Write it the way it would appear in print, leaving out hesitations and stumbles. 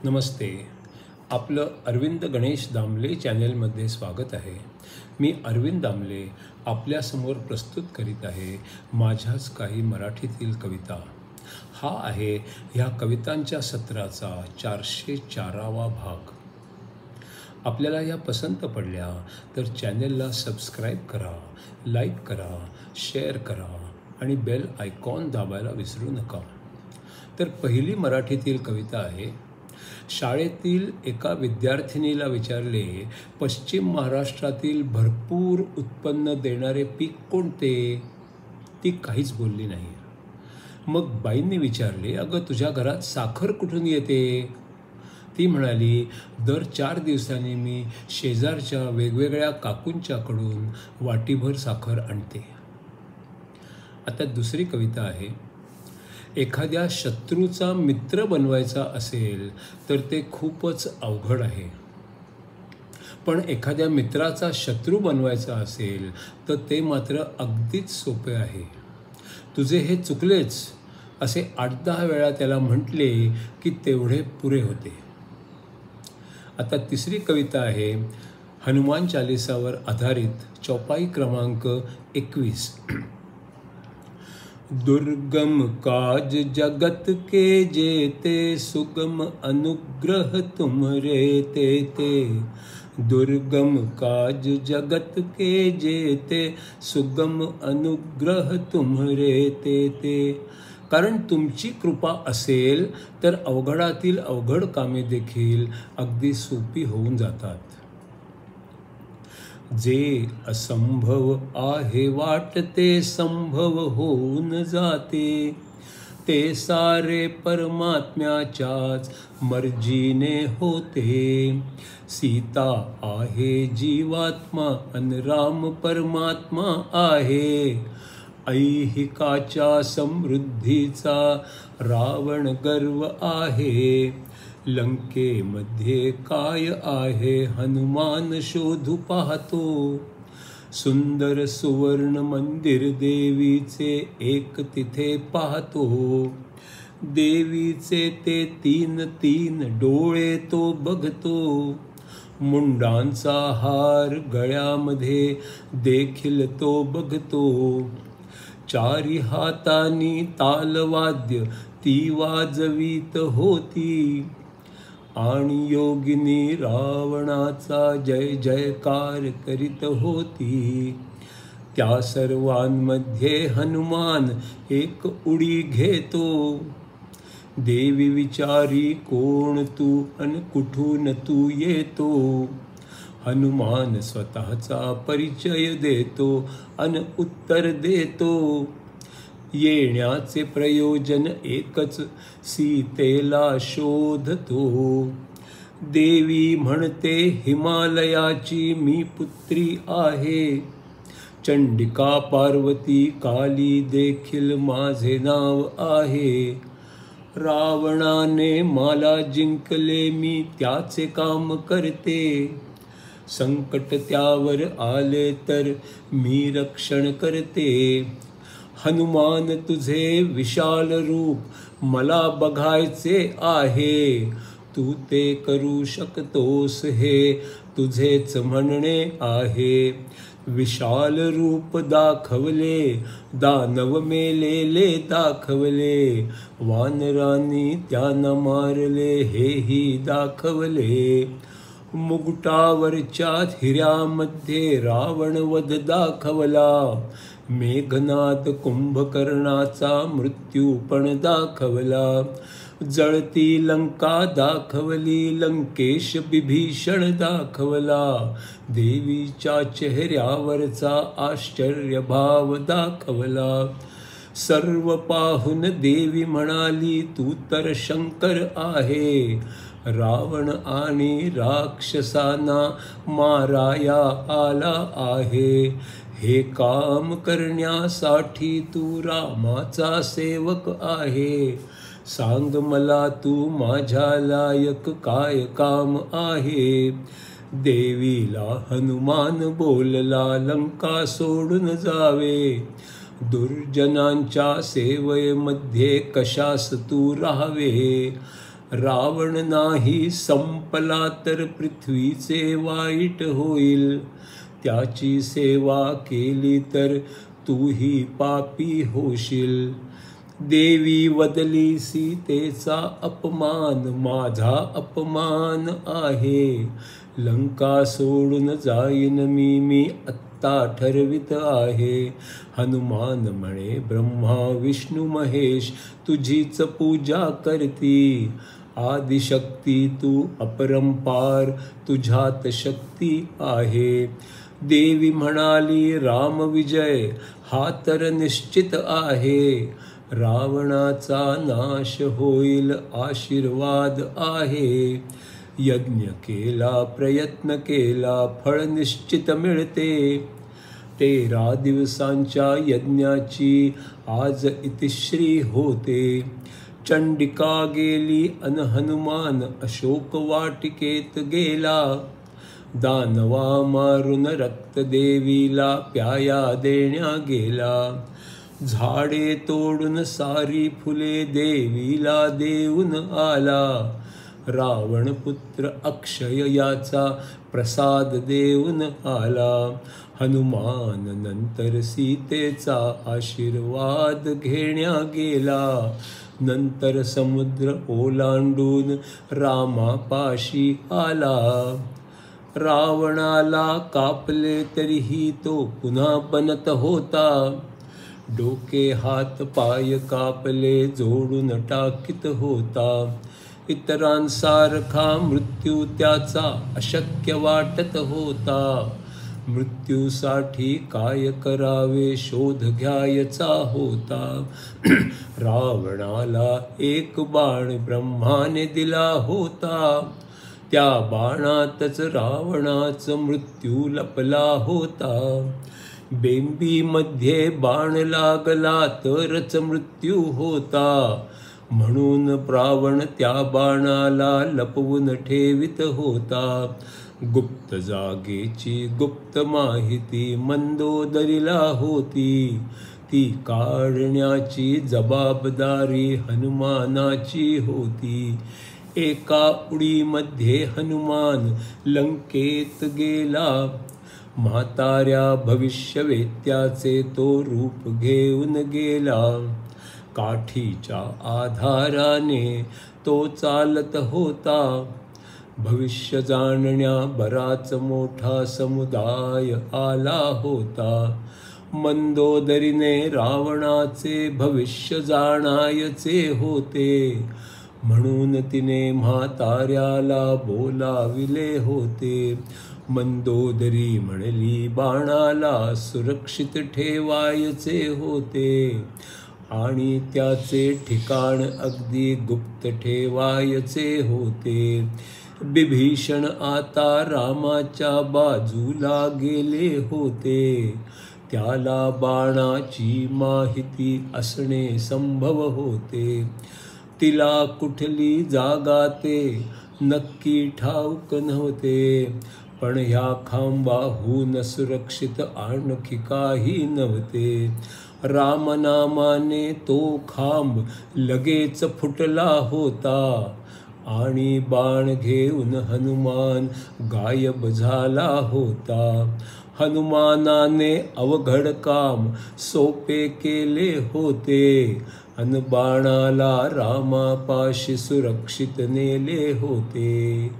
नमस्ते. आपलं अरविंद गणेश दामले चॅनेलमध्ये स्वागत आहे. मी अरविंद दामले आपल्यासमोर प्रस्तुत करीत आहे माझ्याच काही मराठीतील कविता. हा आहे ह्या कवितांच्या सत्राचा 404वा भाग. आपल्याला या पसंत पडल्या तर चॅनेलला सबस्क्राईब करा, लाईक करा, शेअर करा आणि बेल आयकॉन दाबायला विसरू नका. तर पहिली मराठीतील कविता आहे. शाळेतील एका विद्यार्थिनीला विचारले, पश्चिम महाराष्ट्रातील भरपूर उत्पन्न देणारे पीक कोणते? ती काहीच बोलली नाही. मग बाईंनी विचारले, अगं तुझ्या घरात साखर कुठून येते? ती म्हणाली, दर 4 दिवसांनी मी शेजारच्या वेगवेगळ्या काकूंच्याकडून वाटीभर साखर आणते. आता दुसरी कविता आहे. एखाद्या शत्रूचा मित्र बनवायचा असेल तर ते खूपच अवघड आहे, पण एखाद्या मित्राचा शत्रू बनवायचा असेल तर ते मात्र अगदीच सोपे आहे. तुझे हे चुकलेच असे 8-10 वेळा त्याला म्हटले की तेवढे पुरे होते. आता तिसरी कविता आहे. हनुमान चालीसावर आधारित चौपाई क्रमांक 21. दुर्गम काज जगत के जेते, सुगम अनुग्रह तुम रेते ते. दुर्गम काज जगत के जेते, सुगम अनुग्रह तुम रेते ते. कारण तुमची कृपा असेल तर अवघडातील अवघड कामे देखील अगदी सोपी होऊन जातात. जे असंभव आहे वाटते संभव होऊन जाते, ते सारे परमात्म्याच्याच मर्जीने होते. सीता आहे जीवात्मा अन राम परमात्मा आहे. ऐहिकाच्या समृद्धीचा रावण गर्व आहे. लंकेमध्ये काय आहे हनुमान शोधू पाहतो. सुंदर सुवर्ण मंदिर देवीचे एक तिथे पाहतो. देवीचे ते 3 डोळे तो बघतो. मुंडांचा हार गळ्यामध्ये देखील तो बघतो. 4 हातांनी तालवाद्य ती वाजवीत होती. आणि योगिनी रावणाचा जय जयकार करीत होती. त्या सर्वांमध्ये हनुमान एक उडी घेतो. देवी विचारी कोण तू अन कुठून तू येतो. हनुमान स्वतःचा परिचय देतो अन उत्तर देतो. येण्याचे प्रयोजन एकच, सीतेला शोधतो. देवी म्हणते हिमालयाची मी पुत्री आहे. चंडिका पार्वती काली देखील माझे नाव आहे. रावणाने मला जिंकले मी त्याचे काम करते. संकट त्यावर आले तर मी रक्षण करते. हनुमान तुझे विशाल रूप मला बघायचे आहे. तू ते करू शकतोस हे तुझेच म्हणणे आहे. विशाल रूप दाखवले, दानव मेलेले दाखवले. वानरांनी त्यांना मारले हेही दाखवले. मुकुटावरच्या हिऱ्यामध्ये रावणवध दाखवला. मेघनाद कुंभकर्णाचा मृत्यू पण दाखवला. जळती लंका दाखवली, लंकेश विभीषण दाखवला. देवीच्या चेहऱ्यावरचा आश्चर्यभाव दाखवला. सर्व पाहून देवी म्हणाली, तू तर शंकर आहे. रावण आणि राक्षसांना माराया आला आहे. हे काम करण्यासाठी तू रामाचा सेवक आहे. सांग मला तू माझ्या लायक काय काम आहे. देवीला हनुमान बोलला, लंका सोडून जावे. दुर्जनांच्या सेवेमध्ये कशास तू राहावे. रावण नाही संपला तर पृथ्वीचे वाईट होईल. त्याची सेवा केली तर तूही पापी होशील. देवी वदली सीतेचा अपमान माझा अपमान आहे. लंका सोडून जाईन मी आत्ता ठरवित आहे. हनुमान म्हणे ब्रह्मा विष्णू महेश तुझीच पूजा करती. आदिशक्ती तू अपरंपार तुझ्यात शक्ती आहे. देवी म्हणाली राम विजय हा तर निश्चित आहे. रावणाचा नाश होईल आशीर्वाद आहे. यज्ञ केला प्रयत्न केला फळ निश्चित मिळते. 13 दिवसांच्या यज्ञाची आज इतिश्री होते. चंडिका गेली अन हनुमान अशोक वाटिकेत गेला. दानवा मारून रक्त देवीला प्याया देण्या गेला. झाडे तोडून सारी फुले देवीला देऊन आला. रावण पुत्र अक्षय याचा प्रसाद देऊन आला. हनुमान नंतर सीतेचा आशीर्वाद घेण्या गेला. नंतर समुद्र ओलांडून रामापाशी आला. रावणाला कापले तरीही तो पुन्हा बनत होता. डोके हात पाय कापले जोडून टाकीत होता. इतरांसारखा मृत्यू त्याचा अशक्य वाटत होता. मृत्यूसाठी काय करावे शोध घ्यायचा होता. रावणाला एक बाण ब्रह्माने दिला होता. त्या बाणातच रावणाचा मृत्यू लपला होता. बेंबीमध्ये बाण लागला तरच मृत्यू होता. म्हणून रावण त्या बाणाला लपवून ठेवित होता. गुप्त जागेची गुप्त माहिती मंदोदरीला होती. ती काढण्याची जबाबदारी हनुमानाची होती. एका उडीमध्ये हनुमान लंकेत गेला. म्हाताऱ्या भविष्यवेत्याचे तो रूप घेऊन गेला. काठीच्या आधाराने तो चालत होता. भविष्य जाणण्या बराच मोठा समुदाय आला होता. मंदोदरीने रावणाचे भविष्य जाणायचे होते. म्हणून तिने म्हाताऱ्याला बोलाविले होते. मंदोदरी म्हणली बाणाला सुरक्षित ठेवायचे होते आणि त्याचे ठिकाण अगदी गुप्त ठेवायचे होते. विभीषण आता रामाच्या बाजूला गेले होते. त्याला बाणाची माहिती असणे संभव होते. तिला कुठली जागा ते नक्की ठाऊक नव्हते. पण ह्या खांबाहून सुरक्षित आणखी काही नव्हते. रामनामाने तो खांब लगेच फुटला होता आणि बाण घेऊन हनुमान गायब झाला होता. हनुमानाने अवघड काम सोपे केले होते अन बाणाला रामापाशी सुरक्षित नेले होते.